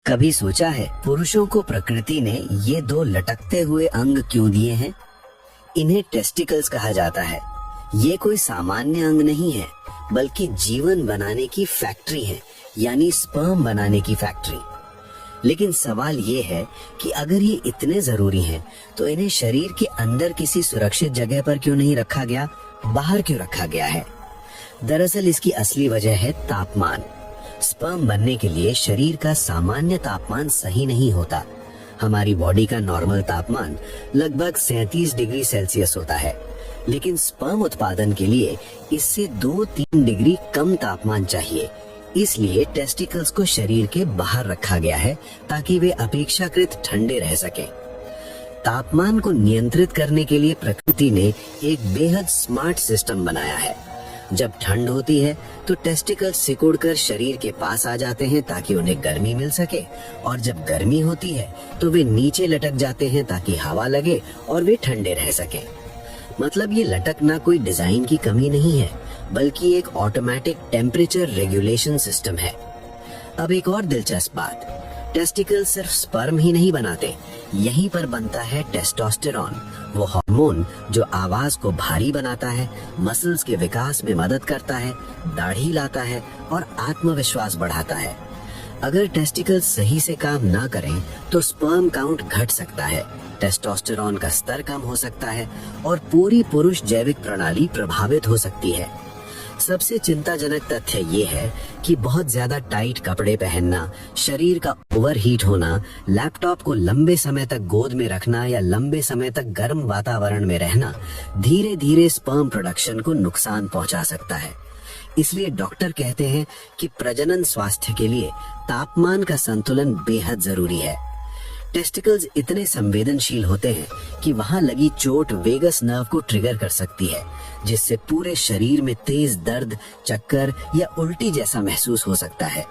कभी सोचा है पुरुषों को प्रकृति ने ये दो लटकते हुए अंग क्यों दिए हैं? इन्हें टेस्टिकल्स कहा जाता है। ये कोई सामान्य अंग नहीं है, बल्कि जीवन बनाने की फैक्ट्री है, यानी स्पर्म बनाने की फैक्ट्री। लेकिन सवाल ये है कि अगर ये इतने जरूरी हैं, तो इन्हें शरीर के अंदर किसी सुरक्षित जगह पर क्यों नहीं रखा गया, बाहर क्यों रखा गया है? दरअसल इसकी असली वजह है तापमान। स्पर्म बनने के लिए शरीर का सामान्य तापमान सही नहीं होता। हमारी बॉडी का नॉर्मल तापमान लगभग 37 डिग्री सेल्सियस होता है, लेकिन स्पर्म उत्पादन के लिए इससे 2-3 डिग्री कम तापमान चाहिए। इसलिए टेस्टिकल्स को शरीर के बाहर रखा गया है ताकि वे अपेक्षाकृत ठंडे रह सकें। तापमान को नियंत्रित करने के लिए प्रकृति ने एक बेहद स्मार्ट सिस्टम बनाया है। जब ठंड होती है तो टेस्टिकल्स सिकुड़कर शरीर के पास आ जाते हैं ताकि उन्हें गर्मी मिल सके, और जब गर्मी होती है तो वे नीचे लटक जाते हैं ताकि हवा लगे और वे ठंडे रह सके। मतलब ये लटकना कोई डिजाइन की कमी नहीं है, बल्कि एक ऑटोमेटिक टेम्परेचर रेगुलेशन सिस्टम है। अब एक और दिलचस्प बात, टेस्टिकल सिर्फ स्पर्म ही नहीं बनाते, यहीं पर बनता है टेस्टोस्टेरॉन, वो हार्मोन जो आवाज को भारी बनाता है, मसल्स के विकास में मदद करता है, दाढ़ी लाता है और आत्मविश्वास बढ़ाता है। अगर टेस्टिकल सही से काम ना करें तो स्पर्म काउंट घट सकता है, टेस्टोस्टेरॉन का स्तर कम हो सकता है और पूरी पुरुष जैविक प्रणाली प्रभावित हो सकती है। सबसे चिंताजनक तथ्य ये है कि बहुत ज्यादा टाइट कपड़े पहनना, शरीर का ओवरहीट होना, लैपटॉप को लंबे समय तक गोद में रखना या लंबे समय तक गर्म वातावरण में रहना धीरे धीरे स्पर्म प्रोडक्शन को नुकसान पहुंचा सकता है। इसलिए डॉक्टर कहते हैं कि प्रजनन स्वास्थ्य के लिए तापमान का संतुलन बेहद जरूरी है। टेस्टिकल्स इतने संवेदनशील होते हैं कि वहां लगी चोट वेगस नर्व को ट्रिगर कर सकती है, जिससे पूरे शरीर में तेज दर्द, चक्कर या उल्टी जैसा महसूस हो सकता है।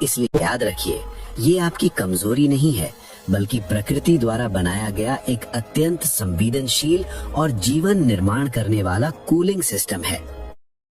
इसलिए याद रखिए, ये आपकी कमजोरी नहीं है, बल्कि प्रकृति द्वारा बनाया गया एक अत्यंत संवेदनशील और जीवन निर्माण करने वाला कूलिंग सिस्टम है।